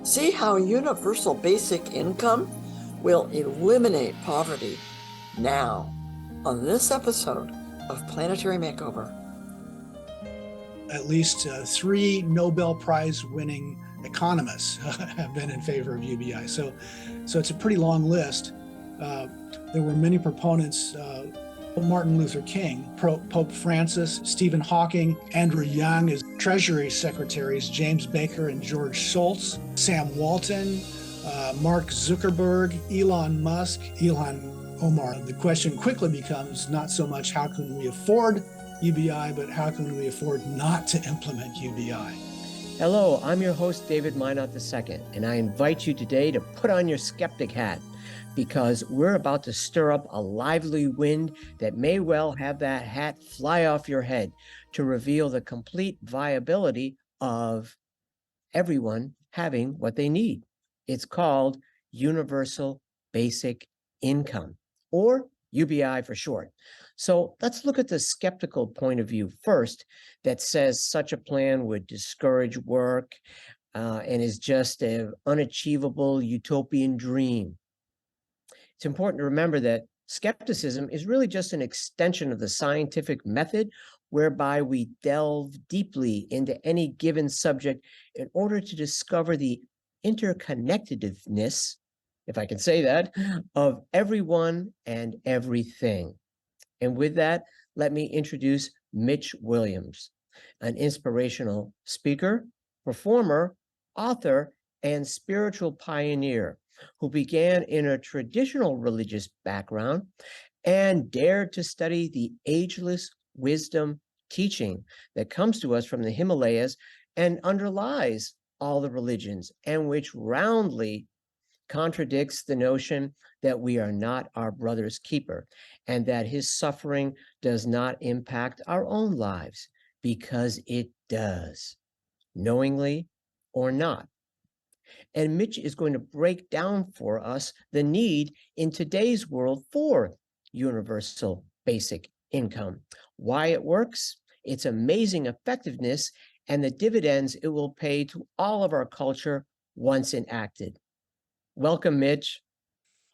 See how universal basic income will eliminate poverty now on this episode of Planetary Makeover. At least 3 Nobel Prize winning economists have been in favor of UBI. So it's a pretty long list. There were many proponents, Martin Luther King, Pope Francis, Stephen Hawking, Andrew Young as Treasury Secretaries, James Baker and George Shultz, Sam Walton, Mark Zuckerberg, Elon Musk, Ilhan Omar. The question quickly becomes not so much how can we afford UBI, but how can we afford not to implement UBI? Hello, I'm your host, David Minot II, and I invite you today to put on your skeptic hat because we're about to stir up a lively wind that may well have that hat fly off your head to reveal the complete viability of everyone having what they need. It's called Universal Basic Income, or UBI for short. So let's look at the skeptical point of view first that says such a plan would discourage work and is just an unachievable utopian dream. It's important to remember that skepticism is really just an extension of the scientific method whereby we delve deeply into any given subject in order to discover the interconnectedness, if I can say that, of everyone and everything. And with that, let me introduce Mitch Williams, an inspirational speaker, performer, author, and spiritual pioneer who began in a traditional religious background and dared to study the ageless wisdom teaching that comes to us from the Himalayas and underlies all the religions, and which roundly contradicts the notion that we are not our brother's keeper and that his suffering does not impact our own lives, because it does, knowingly or not. And Mitch is going to break down for us the need in today's world for universal basic income, why it works, its amazing effectiveness, and the dividends it will pay to all of our culture once enacted. Welcome, Mitch.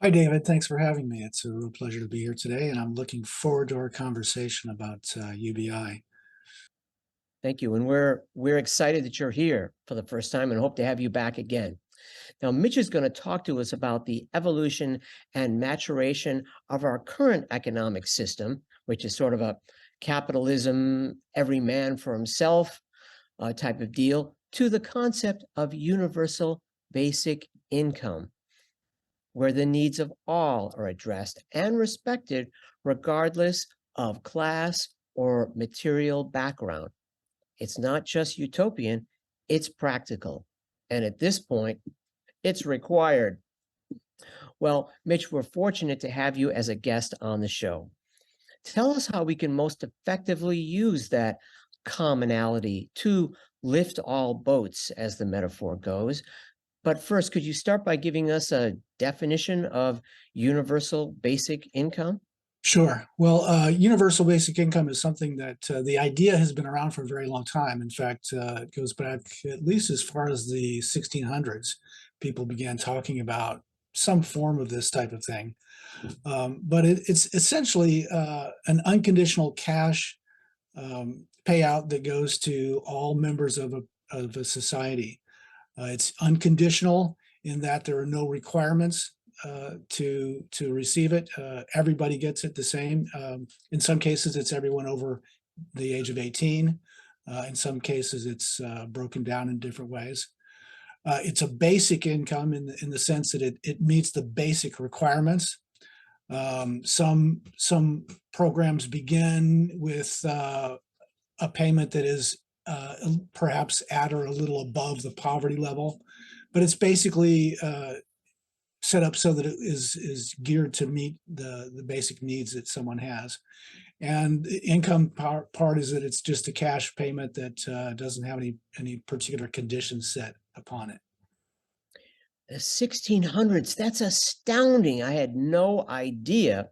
Hi, David. Thanks for having me. It's a real pleasure to be here today, and I'm looking forward to our conversation about UBI. Thank you. And we're excited that you're here for the first time and hope to have you back again. Now, Mitch is going to talk to us about the evolution and maturation of our current economic system, which is sort of a capitalism, every man for himself type of deal, to the concept of universal basic income, where the needs of all are addressed and respected regardless of class or material background. It's not just utopian, it's practical. And at this point, it's required. Well, Mitch, we're fortunate to have you as a guest on the show. Tell us how we can most effectively use that commonality to lift all boats, as the metaphor goes. But first, could you start by giving us a definition of universal basic income? Sure. Well, universal basic income is something that the idea has been around for a very long time. In fact, it goes back at least as far as the 1600s. People began talking about some form of this type of thing. But it's essentially an unconditional cash payout that goes to all members of a society. It's unconditional in that there are no requirements to receive it. Everybody gets it the same. In some cases, it's everyone over the age of 18. In some cases, it's broken down in different ways. It's a basic income in the sense that it meets the basic requirements. Some programs begin with a payment that is perhaps at or a little above the poverty level, but it's basically set up so that it is geared to meet the basic needs that someone has. And the income part is that it's just a cash payment that doesn't have any particular conditions set upon it. The 1600s, that's astounding. I had no idea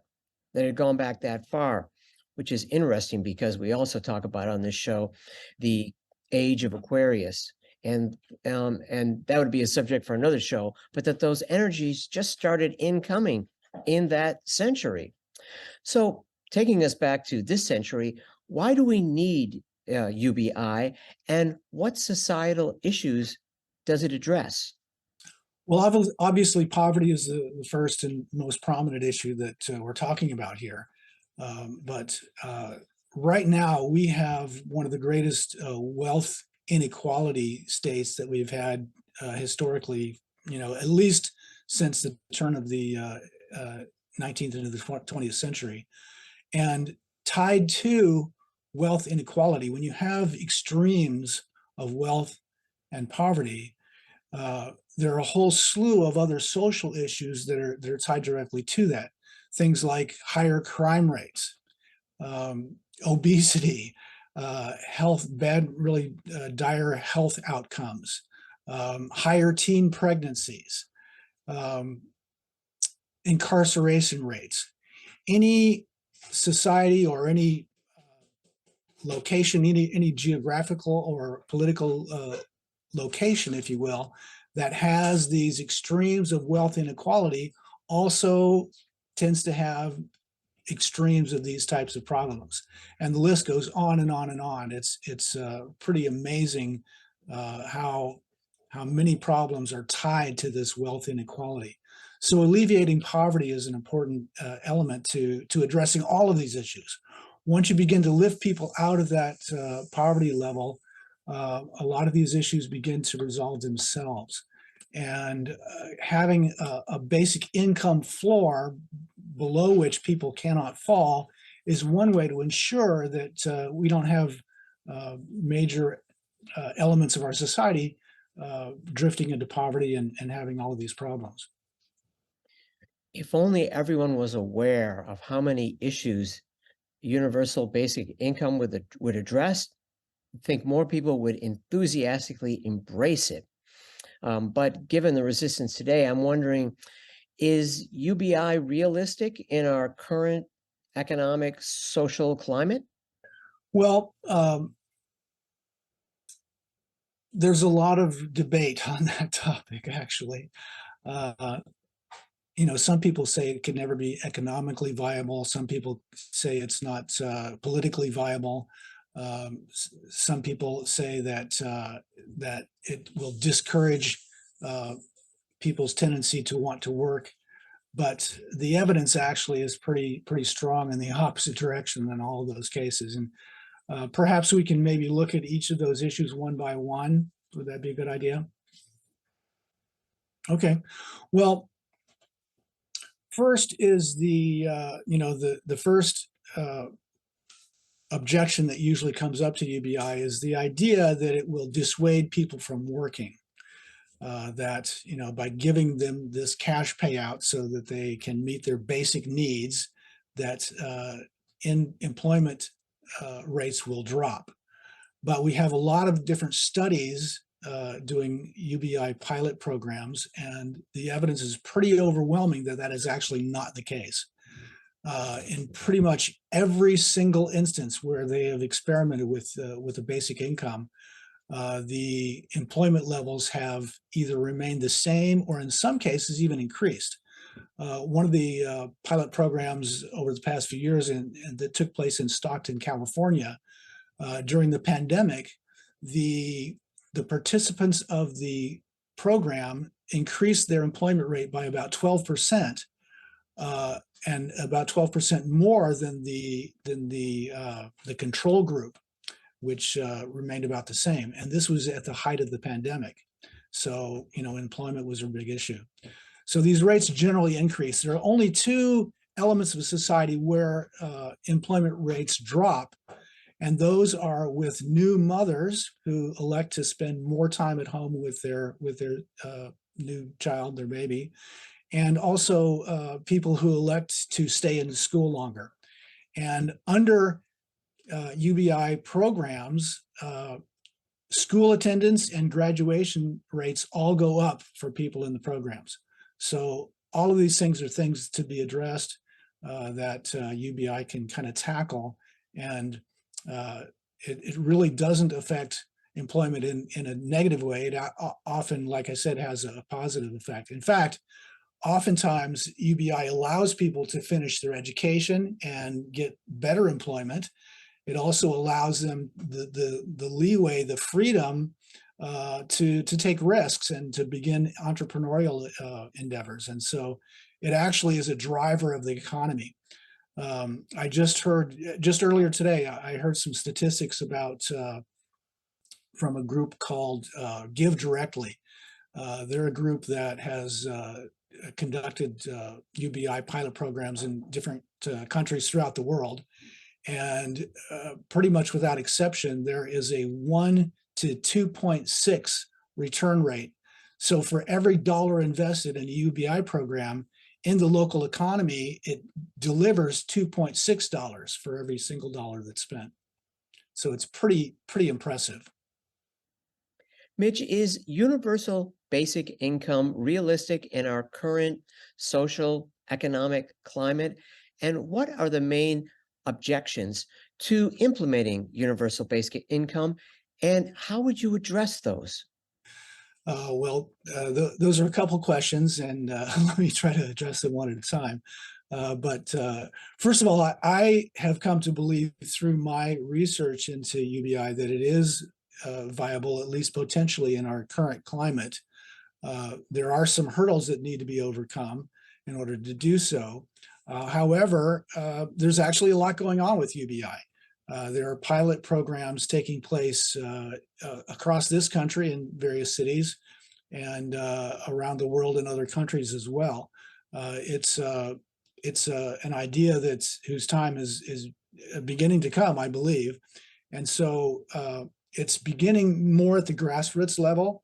that it had gone back that far, which is interesting because we also talk about on this show the age of Aquarius and that would be a subject for another show, but that those energies just started incoming in that century. So taking us back to this century, why do we need UBI, and what societal issues does it address? Well, obviously, poverty is the first and most prominent issue that we're talking about here. But right now, we have one of the greatest wealth inequality states that we've had historically, at least since the turn of the 19th into the 20th century. And tied to wealth inequality, when you have extremes of wealth and poverty, there are a whole slew of other social issues that are tied directly to that. Things like higher crime rates, obesity, really dire health outcomes, higher teen pregnancies, incarceration rates. Any society or any location, any geographical or political location, if you will, that has these extremes of wealth inequality also tends to have extremes of these types of problems. And the list goes on and on and on. It's pretty amazing how many problems are tied to this wealth inequality. So alleviating poverty is an important element to addressing all of these issues. Once you begin to lift people out of that poverty level, a lot of these issues begin to resolve themselves. And having a basic income floor below which people cannot fall is one way to ensure that we don't have major elements of our society drifting into poverty and having all of these problems. If only everyone was aware of how many issues universal basic income would address, I think more people would enthusiastically embrace it. But given the resistance today, I'm wondering, is UBI realistic in our current economic, social climate? Well, there's a lot of debate on that topic, actually. Some people say it can never be economically viable. Some people say it's not politically viable. Some people say that that it will discourage people's tendency to want to work. But the evidence actually is pretty strong in the opposite direction in all of those cases. And perhaps we can maybe look at each of those issues one by one. Would that be a good idea? Okay. Well, first is the first objection that usually comes up to UBI is the idea that it will dissuade people from working. That by giving them this cash payout so that they can meet their basic needs, that in employment rates will drop. But we have a lot of different studies doing UBI pilot programs, and the evidence is pretty overwhelming that that is actually not the case. In pretty much every single instance where they have experimented with a basic income, the employment levels have either remained the same or in some cases even increased. One of the pilot programs over the past few years and that took place in Stockton, California, during the pandemic, the participants of the program increased their employment rate by about 12%, and about 12% more than the control group, which remained about the same. And this was at the height of the pandemic. So, employment was a big issue. So these rates generally increase. There are only two elements of society where employment rates drop, and those are with new mothers who elect to spend more time at home with their new child, their baby, and also people who elect to stay in school longer. And under UBI programs, school attendance and graduation rates all go up for people in the programs. So all of these things are things to be addressed that UBI can kind of tackle, and it really doesn't affect employment in a negative way. It often, like I said, has a positive effect. In fact, oftentimes UBI allows people to finish their education and get better employment. It also allows them the leeway, the freedom to take risks and to begin entrepreneurial endeavors. And so it actually is a driver of the economy. I just earlier today, I heard some statistics about from a group called Give Directly. They're a group that has conducted UBI pilot programs in different countries throughout the world. And pretty much without exception, there is a 1 to 2.6 return rate. So for every dollar invested in a UBI program in the local economy, it delivers $2.6 for every single dollar that's spent. So it's pretty impressive. Mitch, is universal basic income realistic in our current social economic climate? And what are the main objections to implementing universal basic income, and how would you address those? Those are a couple questions, and let me try to address them one at a time. But first of all, I have come to believe through my research into UBI that it is viable, at least potentially, in our current climate. There are some hurdles that need to be overcome in order to do so. However, there's actually a lot going on with UBI. There are pilot programs taking place across this country in various cities and around the world in other countries as well. It's an idea whose time is beginning to come, I believe. And so it's beginning more at the grassroots level.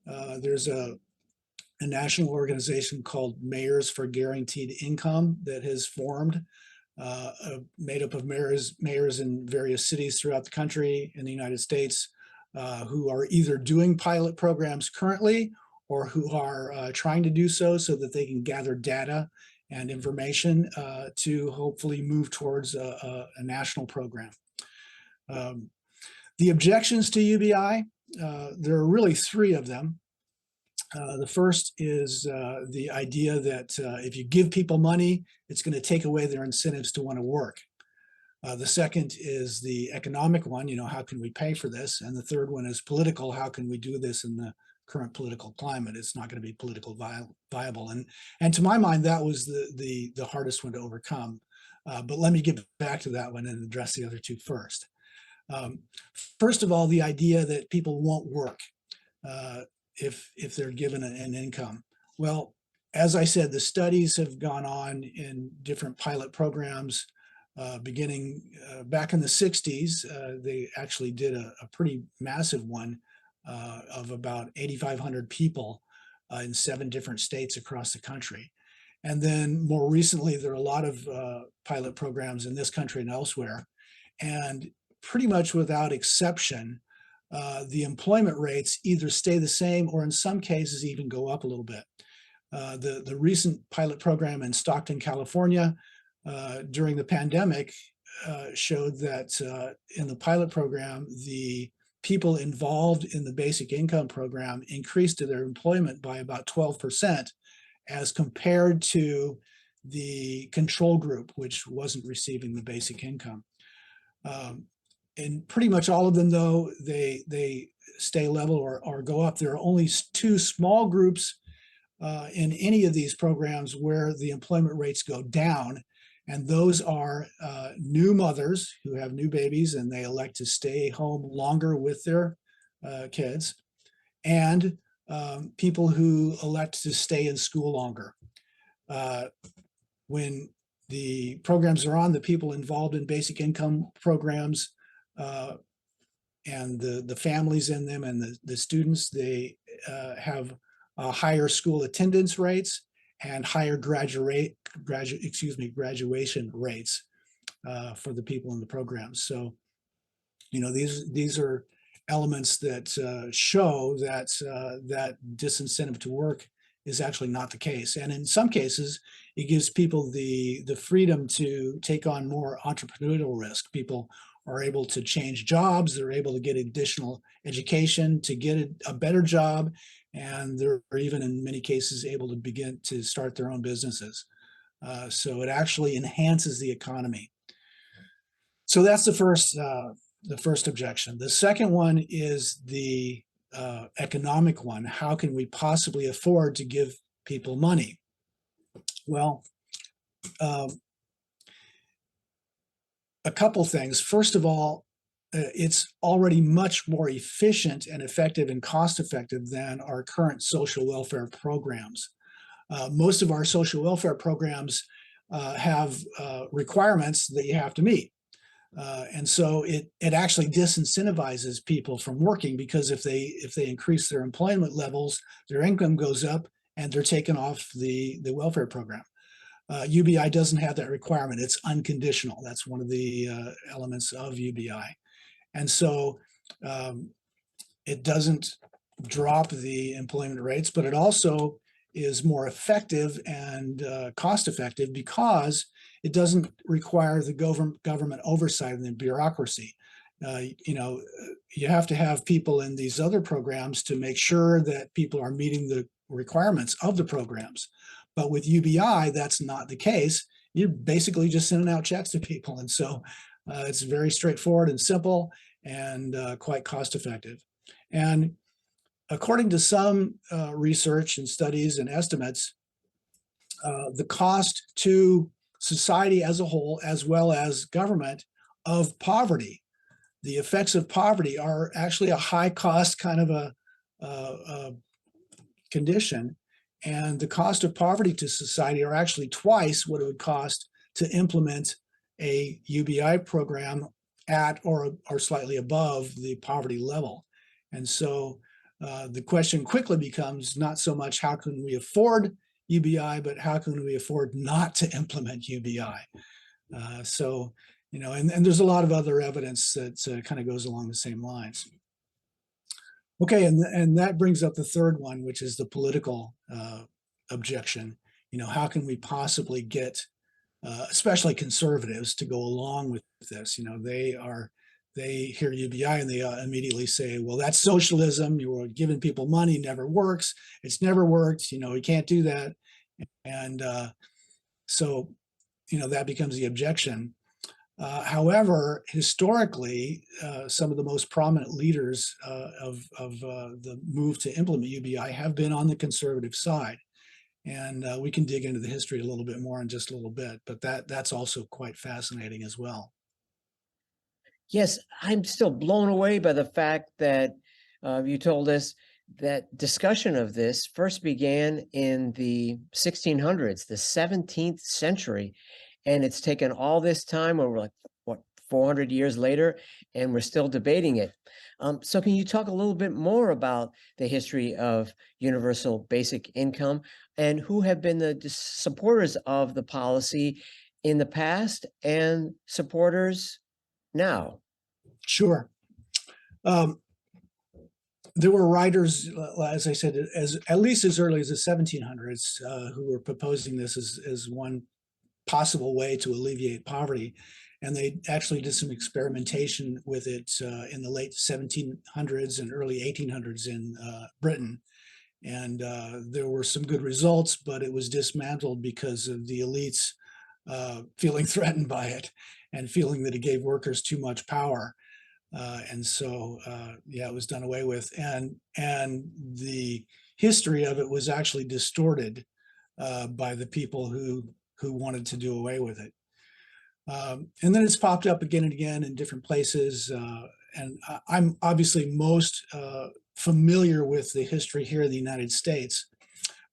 There's a national organization called Mayors for Guaranteed Income that has formed, made up of mayors in various cities throughout the country in the United States who are either doing pilot programs currently or who are trying to do so that they can gather data and information to hopefully move towards a national program. The objections to UBI, there are really three of them. The first is the idea that if you give people money, it's going to take away their incentives to want to work. The second is the economic one, how can we pay for this? And the third one is political. How can we do this in the current political climate? It's not going to be political viable. And to my mind, that was the hardest one to overcome. But let me get back to that one and address the other two first. First of all, the idea that people won't work if they're given an income. Well, as I said, the studies have gone on in different pilot programs beginning back in the 60s. They actually did a pretty massive one of about 8,500 people in 7 different states across the country. And then more recently, there are a lot of pilot programs in this country and elsewhere. And pretty much without exception, the employment rates either stay the same or in some cases even go up a little bit. The recent pilot program in Stockton, California, during the pandemic showed that in the pilot program, the people involved in the basic income program increased their employment by about 12% as compared to the control group, which wasn't receiving the basic income. And pretty much all of them, though, they stay level or go up. There are only 2 small groups in any of these programs where the employment rates go down. And those are new mothers who have new babies and they elect to stay home longer with their kids, and people who elect to stay in school longer. When the programs are on, the people involved in basic income programs and the families in them and the students, they have higher school attendance rates and higher graduation rates for the people in the programs. So, these are elements that show that that disincentive to work is actually not the case. And in some cases, it gives people the freedom to take on more entrepreneurial risk. People are able to change jobs, they're able to get additional education to get a better job, and they're even in many cases able to begin to start their own businesses. So it actually enhances the economy. So that's the first objection. The second one is the economic one. How can we possibly afford to give people money? Well, a couple things. First of all, it's already much more efficient and effective and cost effective than our current social welfare programs. Most of our social welfare programs have requirements that you have to meet. And so it actually disincentivizes people from working, because if they increase their employment levels, their income goes up and they're taken off the welfare program. UBI doesn't have that requirement. It's unconditional. That's one of the elements of UBI. And so it doesn't drop the employment rates, but it also is more effective and cost effective because it doesn't require the government oversight and the bureaucracy. You have to have people in these other programs to make sure that people are meeting the requirements of the programs. But with UBI, that's not the case. You're basically just sending out checks to people. And so it's very straightforward and simple and quite cost effective. And according to some research and studies and estimates, the cost to society as a whole, as well as government, of poverty, the effects of poverty are actually a high cost kind of a condition. And the cost of poverty to society are actually twice what it would cost to implement a UBI program at or slightly above the poverty level. And so the question quickly becomes not so much how can we afford UBI, but how can we afford not to implement UBI? And there's a lot of other evidence that kind of goes along the same lines. Okay, and that brings up the third one, which is the political objection. How can we possibly get, especially conservatives, to go along with this? They hear UBI and they immediately say, well, that's socialism. You're giving people money, never works. It's never worked. We can't do that. And so that becomes the objection. However, historically, some of the most prominent leaders of the move to implement UBI have been on the conservative side. And we can dig into the history a little bit more in just a little bit, but that's also quite fascinating as well. Yes, I'm still blown away by the fact that you told us that discussion of this first began in the 1600s, the 17th century, and it's taken all this time, over like, 400 years later, and we're still debating it. So can you talk a little bit more about the history of universal basic income and who have been the supporters of the policy in the past and supporters now? Sure. There were writers, as I said, at least as early as the 1700s, who were proposing this as one possible way to alleviate poverty. And they actually did some experimentation with it in the late 1700s and early 1800s in Britain. And there were some good results, but it was dismantled because of the elites feeling threatened by it and feeling that it gave workers too much power. And so, it was done away with. And the history of it was actually distorted by the people who wanted to do away with it. And then it's popped up again and again in different places. And I'm obviously most familiar with the history here in the United States,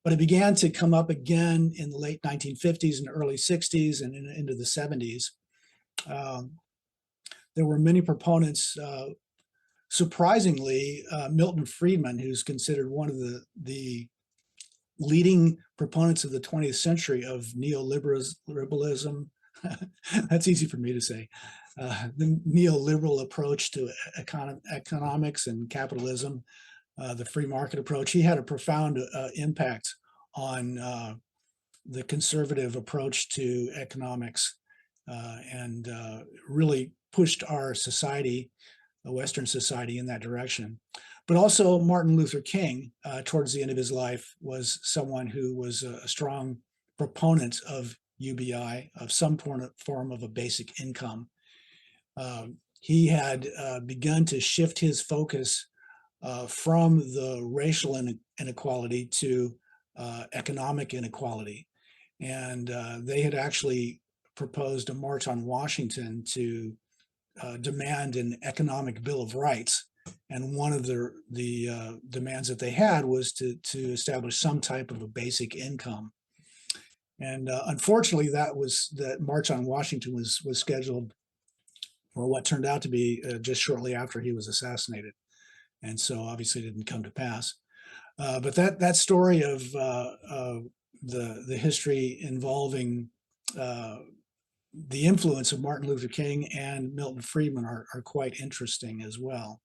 but it began to come up again in the late 1950s and early 60s and into the 70s. There were many proponents, surprisingly, Milton Friedman, who's considered one of the leading proponents of the 20th century of neoliberalism. That's easy for me to say. The neoliberal approach to economics and capitalism, the free market approach. He had a profound impact on the conservative approach to economics. and really pushed our society, Western society, in that direction. But also Martin Luther King, towards the end of his life, was someone who was a strong proponent of UBI, of some form of a basic income. He had begun to shift his focus from the racial inequality to economic inequality. And they had actually proposed a march on Washington to demand an economic Bill of Rights. And one of the demands that they had was to establish some type of a basic income. And unfortunately, that March on Washington was scheduled for what turned out to be just shortly after he was assassinated. And so obviously it didn't come to pass. But that story of the history involving the influence of Martin Luther King and Milton Friedman are quite interesting as well.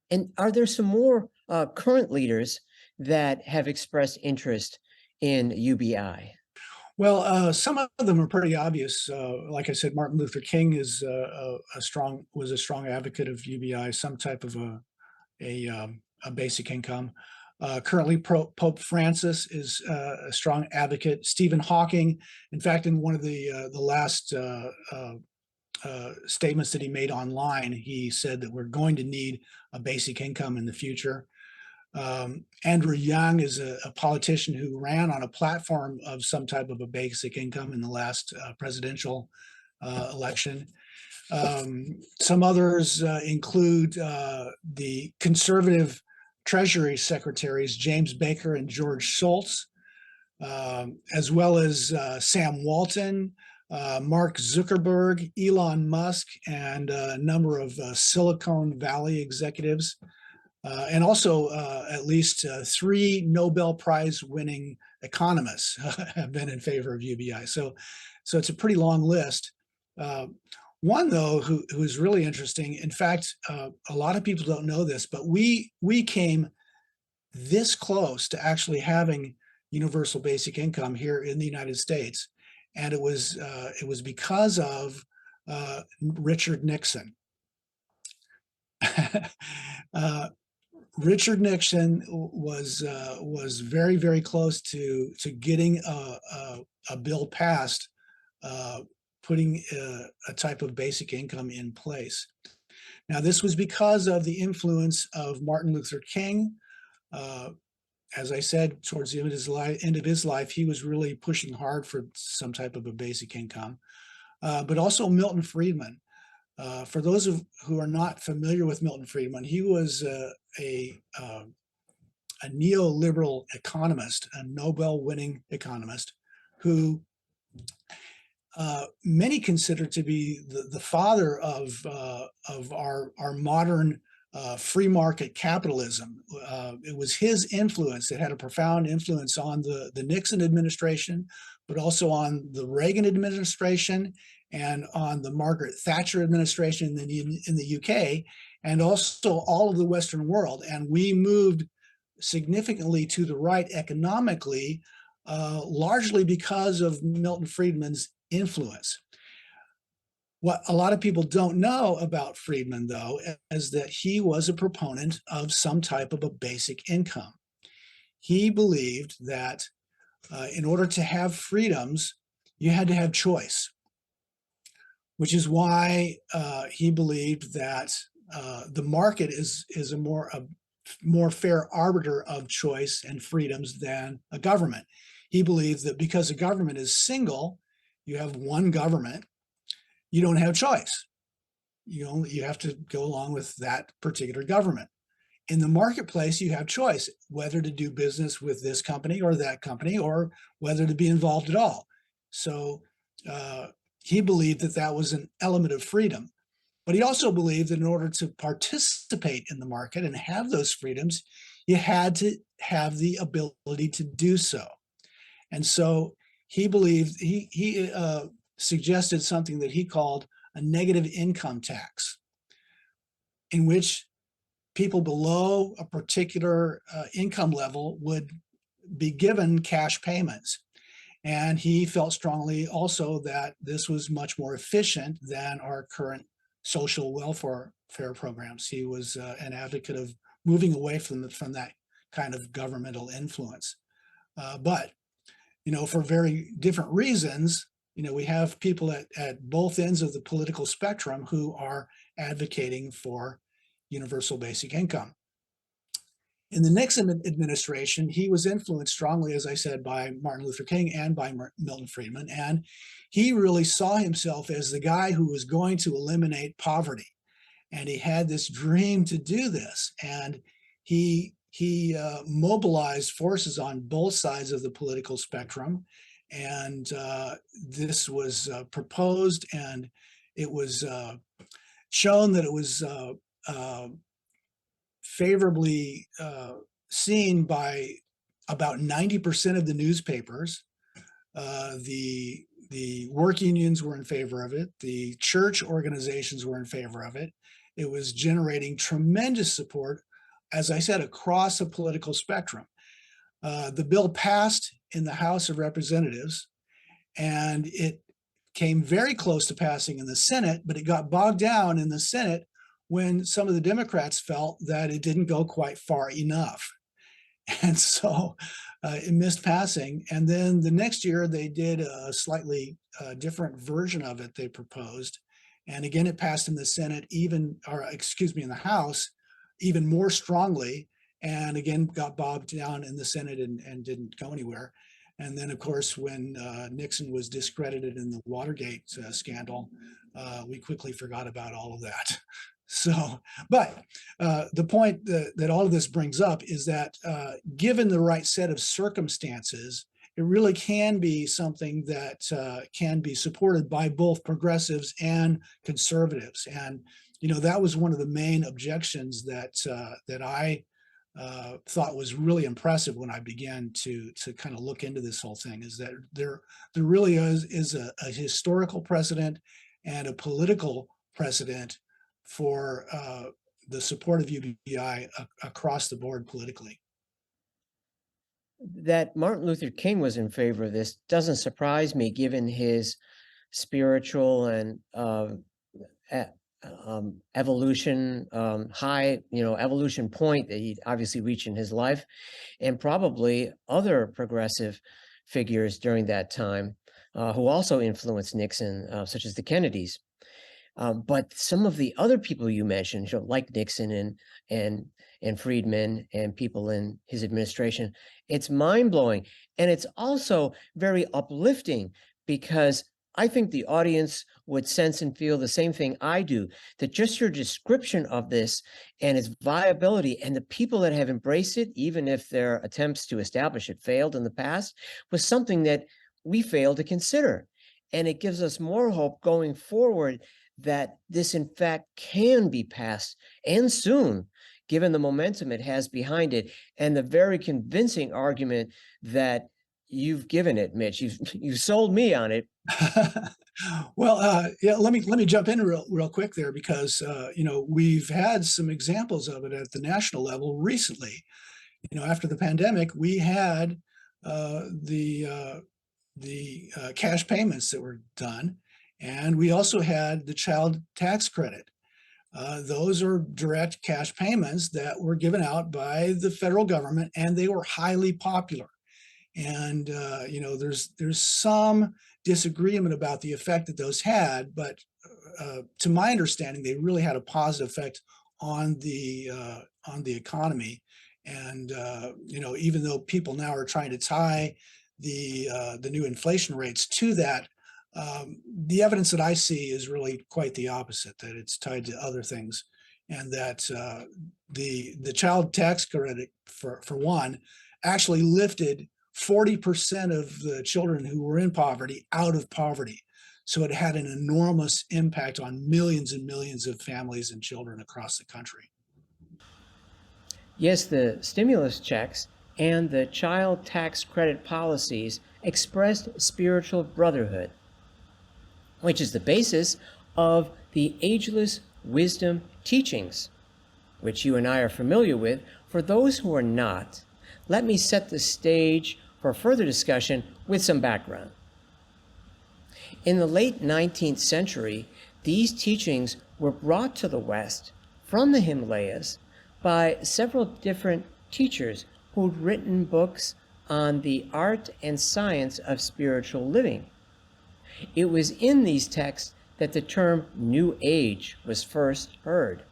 And are there some more current leaders that have expressed interest in UBI? Well, some of them are pretty obvious. Like I said, Martin Luther King was a strong advocate of UBI, some type of a basic income. Currently, Pope Francis is a strong advocate. Stephen Hawking, in fact, in one of the last statements that he made online, he said that we're going to need a basic income in the future. Andrew Young is a politician who ran on a platform of some type of a basic income in the last presidential election. Some others include the conservative Treasury Secretaries James Baker and George Shultz, as well as Sam Walton, Mark Zuckerberg, Elon Musk, and a number of Silicon Valley executives. And also at least 3 Nobel Prize winning economists have been in favor of UBI. So it's a pretty long list. One, though, who is really interesting, in fact, a lot of people don't know this, but we came this close to actually having universal basic income here in the United States. And it was because of Richard Nixon. Richard Nixon was very, very close to getting a bill passed, putting a type of basic income in place. Now, this was because of the influence of Martin Luther King. As I said, towards the end of his life, he was really pushing hard for some type of a basic income, but also Milton Friedman. For those who are not familiar with Milton Friedman, he was a neoliberal economist, a Nobel-winning economist, who many consider to be the father of our modern free market capitalism. It was his influence that had a profound influence on the Nixon administration, but also on the Reagan administration and on the Margaret Thatcher administration in the UK, and also all of the Western world. And we moved significantly to the right economically, largely because of Milton Friedman's influence. What a lot of people don't know about Friedman, though, is that he was a proponent of some type of a basic income. He believed that in order to have freedoms, you had to have choice, which is why he believed that the market is a more fair arbiter of choice and freedoms than a government. He believed that because a government is single, you have one government, you don't have choice. You have to go along with that particular government. In the marketplace, you have choice whether to do business with this company or that company, or whether to be involved at all. So he believed that that was an element of freedom. But he also believed that in order to participate in the market and have those freedoms, you had to have the ability to do so. And so he believed, he suggested something that he called a negative income tax, in which people below a particular income level would be given cash payments. And he felt strongly also that this was much more efficient than our current social welfare programs. He was an advocate of moving away from that kind of governmental influence. But, for very different reasons, we have people at both ends of the political spectrum who are advocating for universal basic income. In the Nixon administration, he was influenced strongly, as I said, by Martin Luther King and by Milton Friedman. And he really saw himself as the guy who was going to eliminate poverty. And he had this dream to do this. And he mobilized forces on both sides of the political spectrum. And this was proposed, and it was shown that it was favorably seen by about 90% of the newspapers. The work unions were in favor of it. The church organizations were in favor of it. It was generating tremendous support, as I said, across a political spectrum. The bill passed in the House of Representatives, and it came very close to passing in the Senate, but it got bogged down in the Senate when some of the Democrats felt that it didn't go quite far enough. And so it missed passing. And then the next year, they did a slightly different version of it they proposed. And again, it passed in the Senate in the House, even more strongly. And again, got bogged down in the Senate and didn't go anywhere. And then, of course, when Nixon was discredited in the Watergate scandal, we quickly forgot about all of that. So, but the point that all of this brings up is that given the right set of circumstances, it really can be something that can be supported by both progressives and conservatives. And, that was one of the main objections that I thought was really impressive when I began to kind of look into this whole thing, is that there really is a historical precedent and a political precedent for the support of UBI across the board politically. That Martin Luther King was in favor of this doesn't surprise me, given his spiritual and evolution, high, evolution point that he obviously reached in his life, and probably other progressive figures during that time who also influenced Nixon, such as the Kennedys. But some of the other people you mentioned, like Nixon and Friedman and people in his administration, it's mind-blowing. And it's also very uplifting, because I think the audience would sense and feel the same thing I do, that just your description of this and its viability and the people that have embraced it, even if their attempts to establish it failed in the past, was something that we failed to consider. And it gives us more hope going forward that this, in fact, can be passed, and soon, given the momentum it has behind it and the very convincing argument that you've given it, Mitch. You've sold me on it. Well, yeah, let me jump in real quick there, because we've had some examples of it at the national level recently. After the pandemic, we had the cash payments that were done, and we also had the child tax credit. Those are direct cash payments that were given out by the federal government, and they were highly popular. And there's some disagreement about the effect that those had, but to my understanding, they really had a positive effect on the economy. And even though people now are trying to tie the new inflation rates to that, the evidence that I see is really quite the opposite, that it's tied to other things, and that the child tax credit, for one, actually lifted 40% of the children who were in poverty out of poverty. So it had an enormous impact on millions and millions of families and children across the country. Yes, the stimulus checks and the child tax credit policies expressed spiritual brotherhood, which is the basis of the ageless wisdom teachings, which you and I are familiar with. For those who are not, let me set the stage for further discussion with some background. In the late 19th century, these teachings were brought to the West from the Himalayas by several different teachers who'd written books on the art and science of spiritual living. It was in these texts that the term New Age was first heard.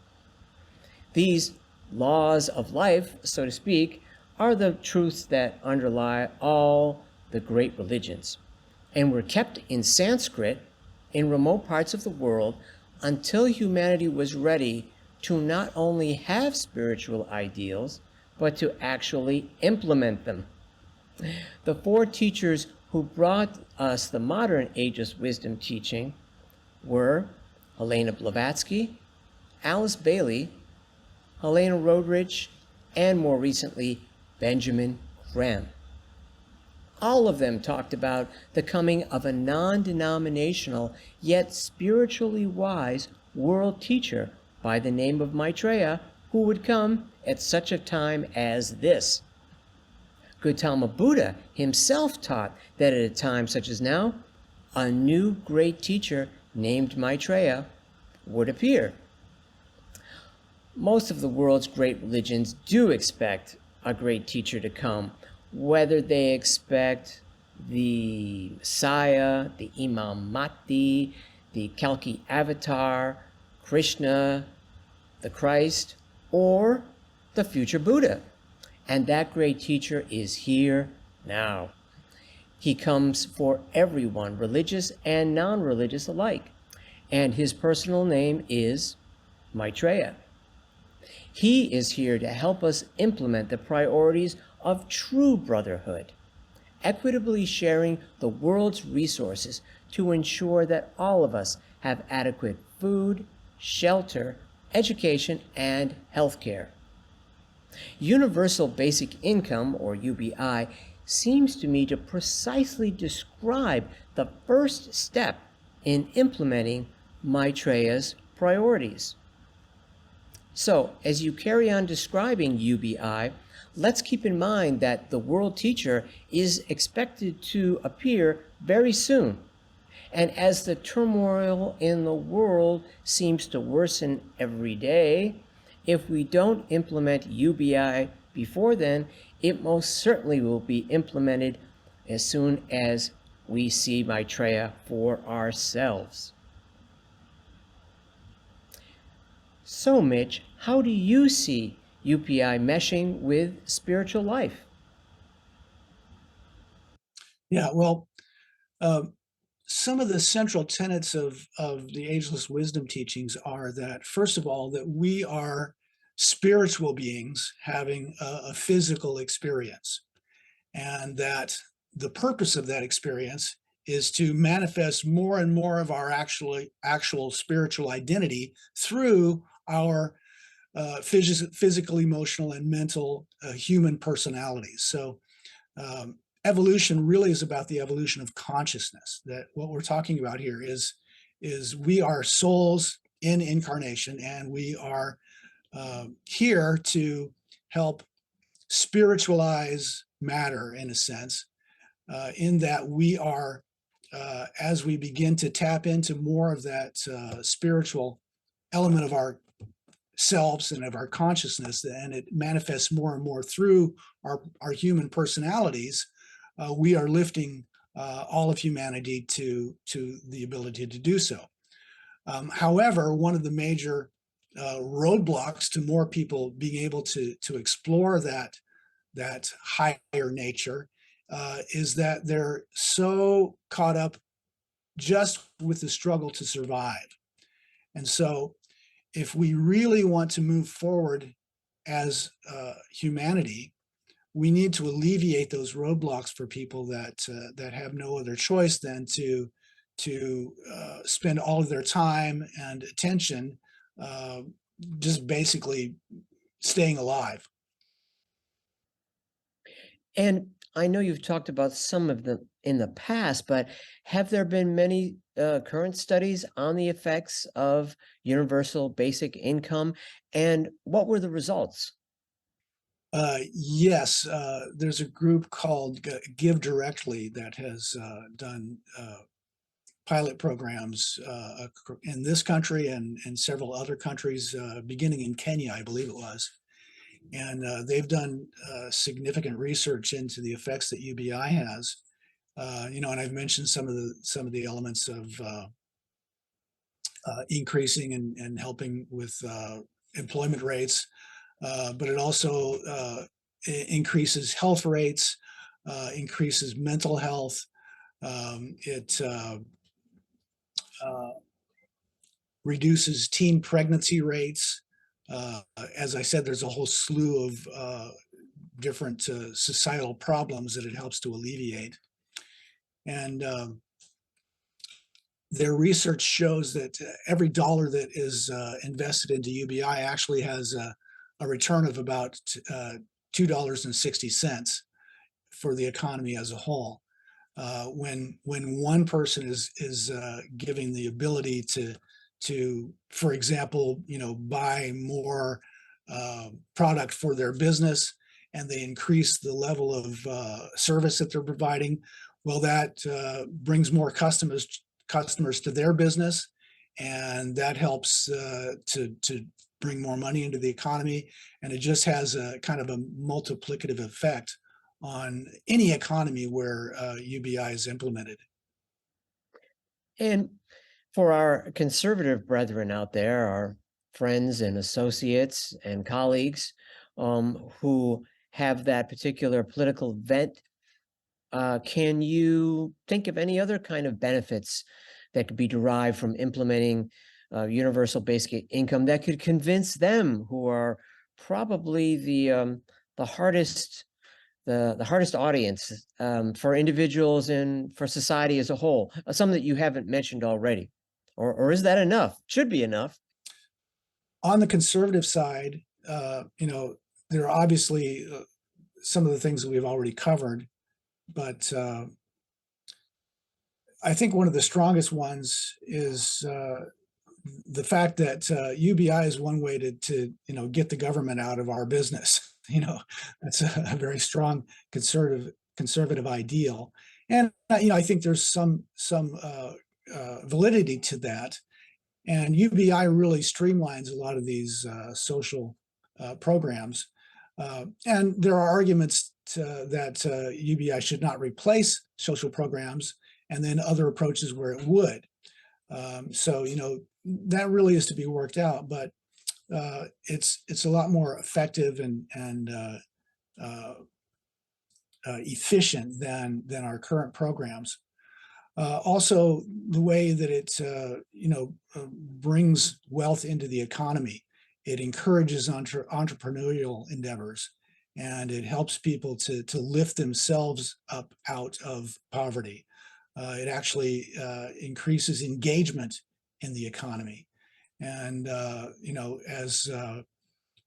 These laws of life, so to speak, are the truths that underlie all the great religions, and were kept in Sanskrit in remote parts of the world until humanity was ready to not only have spiritual ideals, but to actually implement them. The four teachers who brought us the modern ageless wisdom teaching were Helena Blavatsky, Alice Bailey, Helena Roderidge, and more recently, Benjamin Graham. All of them talked about the coming of a non-denominational yet spiritually wise world teacher by the name of Maitreya, who would come at such a time as this. Gautama Buddha himself taught that at a time such as now, a new great teacher named Maitreya would appear. Most of the world's great religions do expect a great teacher to come, whether they expect the Messiah, the Imam Mahdi, the Kalki Avatar, Krishna, the Christ, or the future Buddha. And that great teacher is here now. He comes for everyone, religious and non-religious alike. And his personal name is Maitreya. He is here to help us implement the priorities of true brotherhood, equitably sharing the world's resources to ensure that all of us have adequate food, shelter, education, and health care. Universal Basic Income, or UBI, seems to me to precisely describe the first step in implementing Maitreya's priorities. So, as you carry on describing UBI, let's keep in mind that the world teacher is expected to appear very soon. And as the turmoil in the world seems to worsen every day, if we don't implement UBI before then, it most certainly will be implemented as soon as we see Maitreya for ourselves. So, Mitch, how do you see UPI meshing with spiritual life? Yeah, well, some of the central tenets of the ageless wisdom teachings are that, first of all, that we are spiritual beings having a physical experience, and that the purpose of that experience is to manifest more and more of our actual spiritual identity through our physical, emotional, and mental human personalities. So evolution really is about the evolution of consciousness. That what we're talking about here is we are souls in incarnation, and we are here to help spiritualize matter in a sense, in that we are, as we begin to tap into more of that spiritual element of our selves and of our consciousness, and it manifests more and more through our human personalities, we are lifting all of humanity to the ability to do so. However, one of the major roadblocks to more people being able to explore that higher nature is that they're so caught up just with the struggle to survive. And so if we really want to move forward as humanity, we need to alleviate those roadblocks for people that have no other choice than to spend all of their time and attention just basically staying alive. And I know you've talked about some of them in the past, but have there been many current studies on the effects of universal basic income, and what were the results? Yes, there's a group called Give Directly that has done pilot programs in this country and several other countries, beginning in Kenya, I believe it was. And they've done significant research into the effects that UBI has. And I've mentioned some of the elements of increasing and helping with employment rates, but it also increases health rates, increases mental health. It reduces teen pregnancy rates. As I said, there's a whole slew of different societal problems that it helps to alleviate. And their research shows that every dollar that is invested into UBI actually has a return of about $2.60 for the economy as a whole. When one person is giving the ability to, for example, buy more product for their business, and they increase the level of service that they're providing, well, that brings more customers to their business, and that helps to bring more money into the economy, and it just has a kind of a multiplicative effect on any economy where UBI is implemented. And for our conservative brethren out there, our friends and associates and colleagues who have that particular political bent, can you think of any other kind of benefits that could be derived from implementing universal basic income that could convince them, who are probably the hardest audience for individuals and for society as a whole? Some that you haven't mentioned already, or is that enough? Should be enough. On the conservative side, there are obviously some of the things that we've already covered, but I think one of the strongest ones is the fact that UBI is one way to get the government out of our business. That's a very strong conservative ideal, and I think there's some validity to that. And UBI really streamlines a lot of these social programs, and there are arguments that UBI should not replace social programs, and then other approaches where it would. So that really is to be worked out, but it's a lot more effective and efficient than our current programs. Also, the way that it brings wealth into the economy, it encourages entrepreneurial endeavors, and it helps people to lift themselves up out of poverty. It actually increases engagement in the economy, and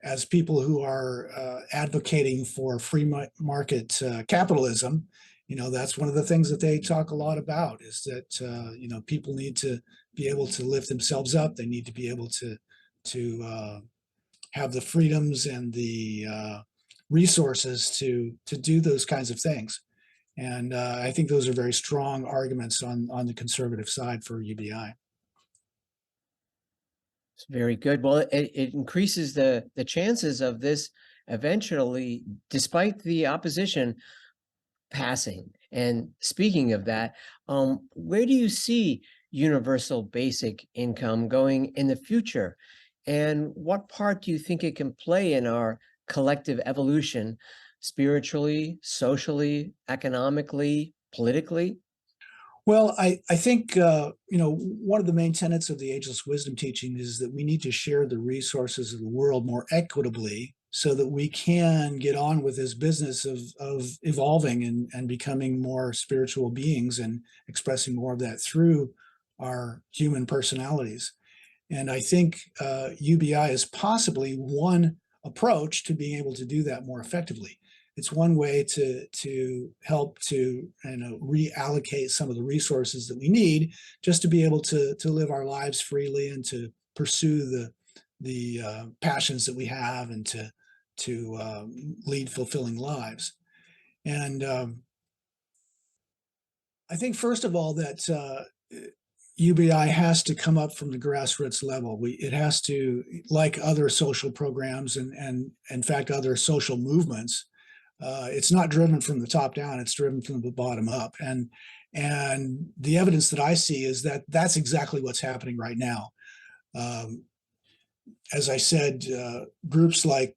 as people who are advocating for free market capitalism, that's one of the things that they talk a lot about, is that people need to be able to lift themselves up. They need to be able to have the freedoms and the resources to do those kinds of things. And I think those are very strong arguments on the conservative side for UBI. It's very good. Well, it increases the chances of this eventually, despite the opposition, passing. And speaking of that, where do you see universal basic income going in the future? And what part do you think it can play in our collective evolution, spiritually, socially, economically, politically? Well, I think, one of the main tenets of the ageless wisdom teaching is that we need to share the resources of the world more equitably, so that we can get on with this business of evolving and becoming more spiritual beings and expressing more of that through our human personalities. And I think UBI is possibly one approach to being able to do that more effectively. It's one way to help to reallocate some of the resources that we need just to be able to live our lives freely and to pursue the passions that we have, and lead fulfilling lives. And I think, first of all, that UBI has to come up from the grassroots level. It has to, like other social programs and in fact, other social movements, it's not driven from the top down, it's driven from the bottom up. And the evidence that I see is that that's exactly what's happening right now. As I said, groups like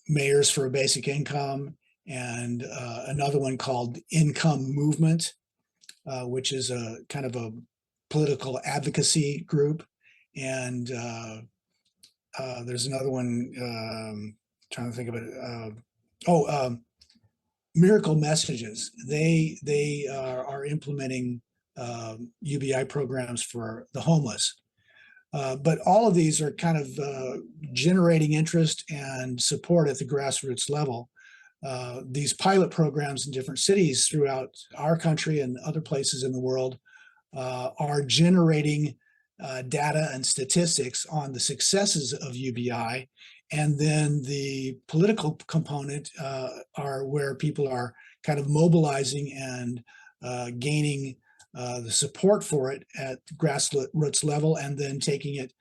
Mayors for a Basic Income and another one called Income Movement, which is a kind of a political advocacy group. And there's another one, trying to think of it. Miracle Messages. They are implementing UBI programs for the homeless. But all of these are kind of generating interest and support at the grassroots level. These pilot programs in different cities throughout our country and other places in the world are generating data and statistics on the successes of UBI. And then the political component are where people are kind of mobilizing and gaining the support for it at grassroots level, and then taking it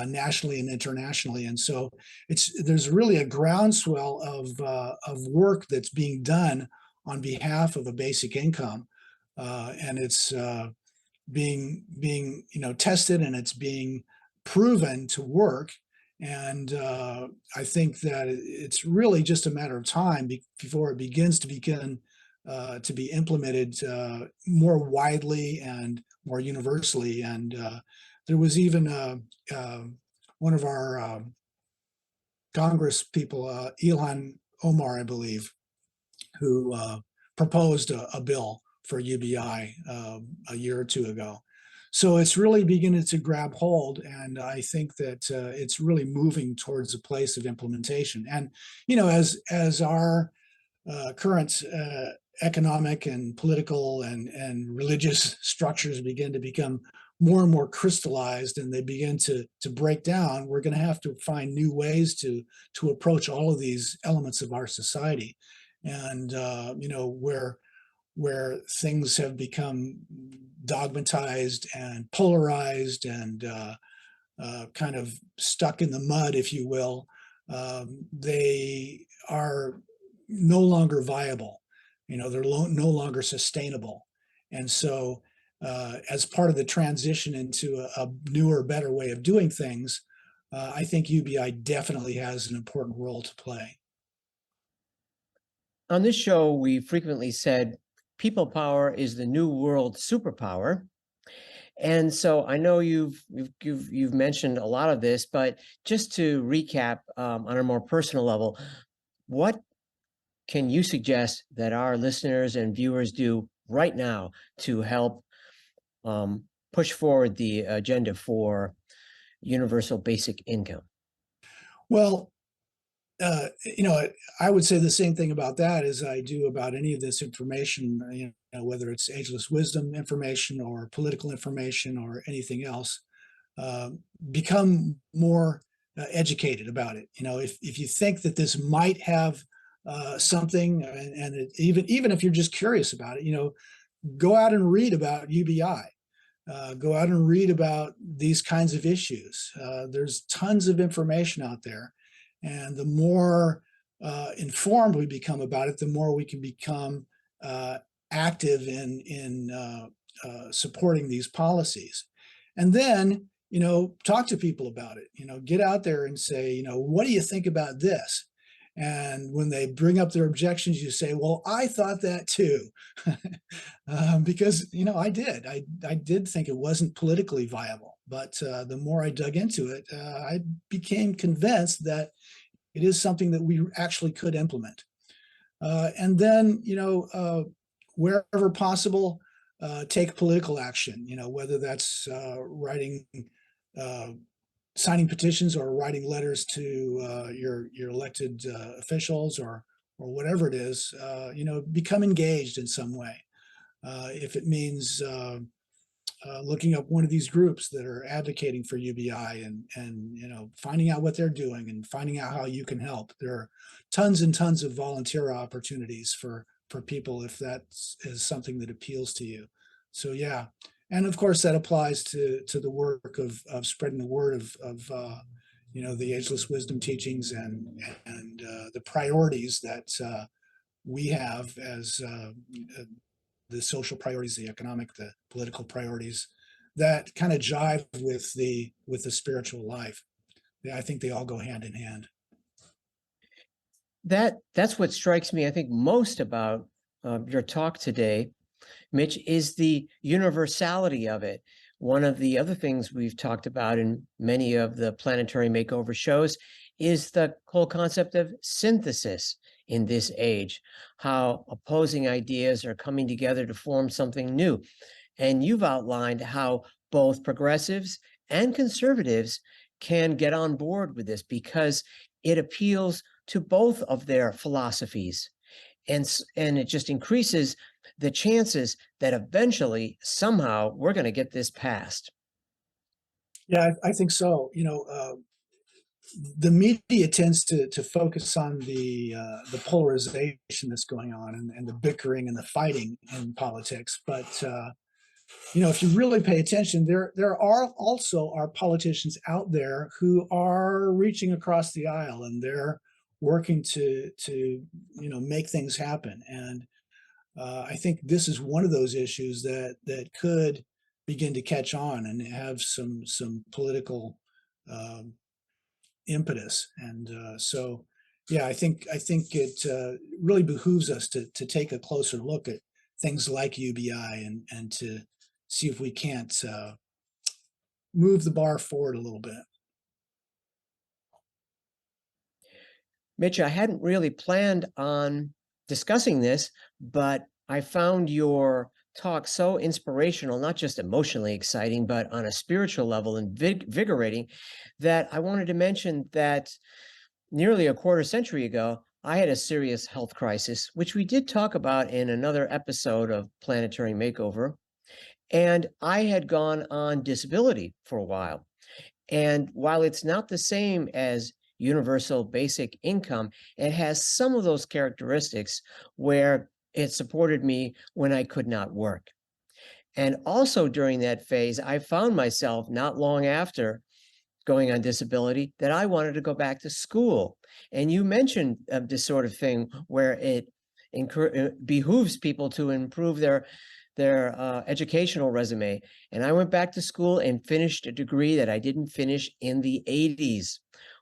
nationally and internationally. And so there's really a groundswell of work that's being done on behalf of a basic income, and it's being tested, and it's being proven to work. And I think that it's really just a matter of time before it begins to be implemented more widely and more universally. And there was even one of our Congress people, Ilhan Omar, I believe, who proposed a bill for UBI a year or two ago. So it's really beginning to grab hold, and I think that it's really moving towards a place of implementation. And as our current economic and political and religious structures begin to become more and more crystallized, and they begin to break down, we're going to have to find new ways to approach all of these elements of our society. And where things have become dogmatized and polarized and kind of stuck in the mud, if you will, they are no longer viable. They're no longer sustainable. And so as part of the transition into a newer, better way of doing things, I think UBI definitely has an important role to play. On this show, we frequently said people power is the new world superpower. And so I know you've mentioned a lot of this, but just to recap on a more personal level, what can you suggest that our listeners and viewers do right now to help push forward the agenda for universal basic income? Well, I would say the same thing about that as I do about any of this information, whether it's ageless wisdom information or political information or anything else. Become more educated about it. If you think that this might have something, and even if you're just curious about it, go out and read about UBI. Go out and read about these kinds of issues. There's tons of information out there. And the more informed we become about it, the more we can become active in supporting these policies. And then, talk to people about it. Get out there and say, what do you think about this? And when they bring up their objections, you say, well, I thought that too. Because, I did think it wasn't politically viable. But the more I dug into it, I became convinced that it is something that we actually could implement. And then, wherever possible, take political action, whether that's signing petitions or writing letters to your elected officials or whatever it is, become engaged in some way. If it means looking up one of these groups that are advocating for UBI and finding out what they're doing and finding out how you can help. There are tons and tons of volunteer opportunities for people if that is something that appeals to you. So yeah, and of course that applies to the work of spreading the word of the ageless wisdom teachings and the priorities that we have as the social priorities, the economic, the political priorities that kind of jive with the spiritual life. Yeah, I think they all go hand in hand. That's what strikes me, I think, most about your talk today, Mitch, is the universality of it. One of the other things we've talked about in many of the Planetary Makeover shows is the whole concept of synthesis in this age, how opposing ideas are coming together to form something new. And you've outlined how both progressives and conservatives can get on board with this because it appeals to both of their philosophies. And it just increases the chances that eventually, somehow, we're going to get this passed. Yeah, I think so. The media tends to focus on the polarization that's going on and the bickering and the fighting in politics. But if you really pay attention, there are also politicians out there who are reaching across the aisle and they're working to make things happen. And I think this is one of those issues that could begin to catch on and have some political impetus. And so, yeah, I think it really behooves us to take a closer look at things like UBI and to see if we can't move the bar forward a little bit. Mitch, I hadn't really planned on discussing this, but I found your talk so inspirational, not just emotionally exciting, but on a spiritual level invigorating, that I wanted to mention that nearly a quarter century ago, I had a serious health crisis, which we did talk about in another episode of Planetary Makeover. And I had gone on disability for a while. And while it's not the same as universal basic income, it has some of those characteristics where it supported me when I could not work. And also during that phase, I found myself not long after going on disability that I wanted to go back to school. And you mentioned this sort of thing where it behooves people to improve their educational resume. And I went back to school and finished a degree that I didn't finish in the 80s,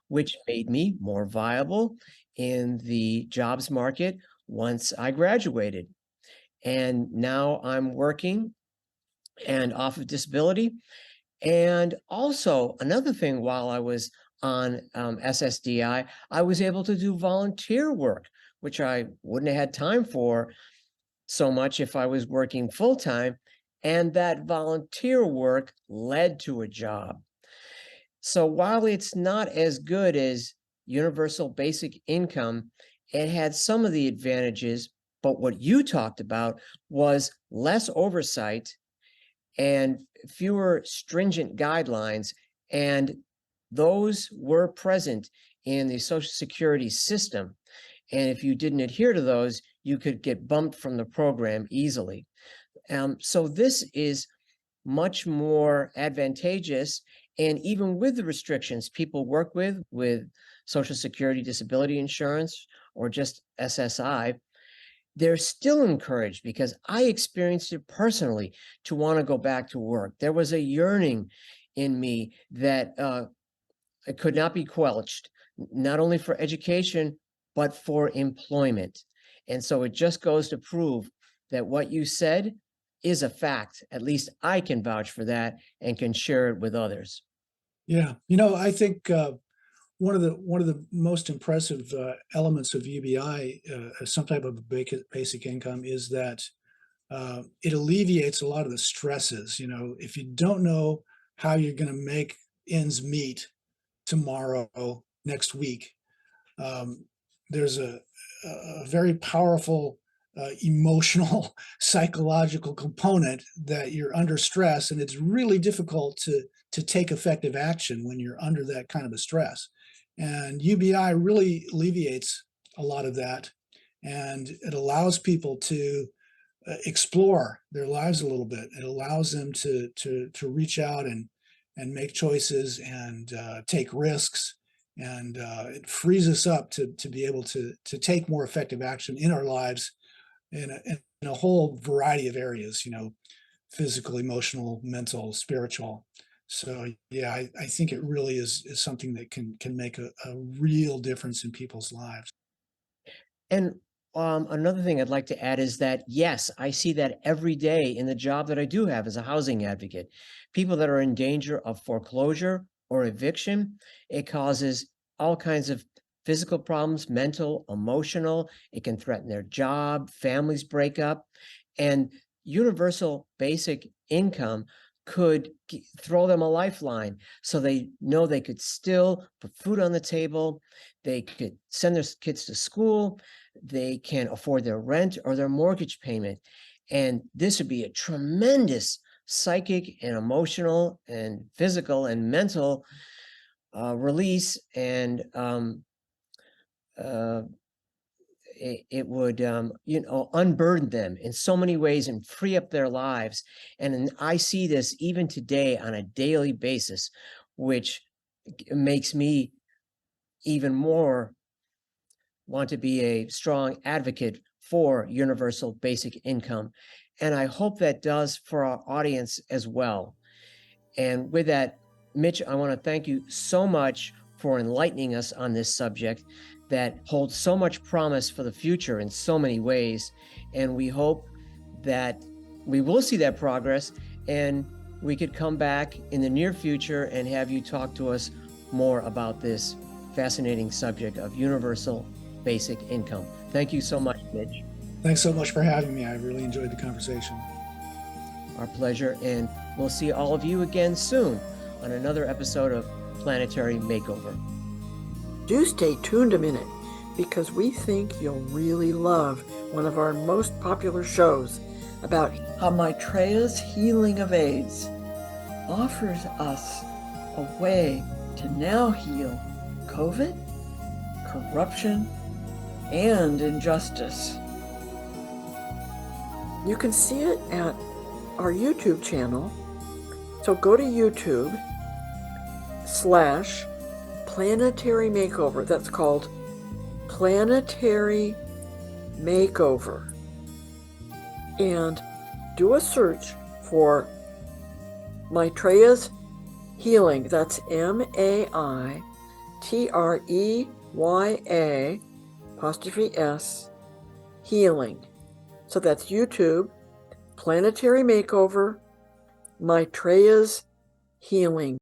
which made me more viable in the jobs market once I graduated. And now I'm working and off of disability. And also another thing, while I was on SSDI, I was able to do volunteer work, which I wouldn't have had time for so much if I was working full-time. And that volunteer work led to a job. So while it's not as good as universal basic income, it had some of the advantages, but what you talked about was less oversight and fewer stringent guidelines, and those were present in the Social Security system. And if you didn't adhere to those, you could get bumped from the program easily. So this is much more advantageous. And even with the restrictions people work with Social Security disability insurance or just SSI, they're still encouraged, because I experienced it personally, to want to go back to work. There was a yearning in me that it could not be quenched, not only for education, but for employment. And so it just goes to prove that what you said is a fact. At least I can vouch for that and can share it with others. Yeah, I think one of the most impressive elements of UBI, as some type of basic income, is that it alleviates a lot of the stresses. If you don't know how you're going to make ends meet tomorrow, next week, there's a very powerful emotional, psychological component that you're under stress, and it's really difficult to take effective action when you're under that kind of a stress. And UBI really alleviates a lot of that, and it allows people to explore their lives a little bit. It allows them to reach out and make choices and take risks, and it frees us up to be able to take more effective action in our lives in a whole variety of areas, physical, emotional, mental, spiritual. So yeah, I think it really is something that can make a real difference in people's lives. And another thing I'd like to add is that, yes, I see that every day in the job that I do have as a housing advocate. People that are in danger of foreclosure or eviction, it causes all kinds of physical problems, mental, emotional. It can threaten their job, families break up, and universal basic income could throw them a lifeline so they know they could still put food on the table, they could send their kids to school, they can afford their rent or their mortgage payment. And this would be a tremendous psychic and emotional and physical and mental release. And it would, unburden them in so many ways and free up their lives. And I see this even today on a daily basis, which makes me even more want to be a strong advocate for universal basic income. And I hope that does for our audience as well. And with that, Mitch, I want to thank you so much for enlightening us on this subject that holds so much promise for the future in so many ways. And we hope that we will see that progress, and we could come back in the near future and have you talk to us more about this fascinating subject of universal basic income. Thank you so much, Mitch. Thanks so much for having me. I really enjoyed the conversation. Our pleasure, and we'll see all of you again soon on another episode of Planetary Makeover. Do stay tuned a minute, because we think you'll really love one of our most popular shows about how Maitreya's healing of AIDS offers us a way to now heal COVID, corruption, and injustice. You can see it at our YouTube channel. So go to YouTube/Planetary Makeover. That's called Planetary Makeover. And do a search for Maitreya's Healing. That's MAITREYA' Healing. So that's YouTube, Planetary Makeover, Maitreya's Healing.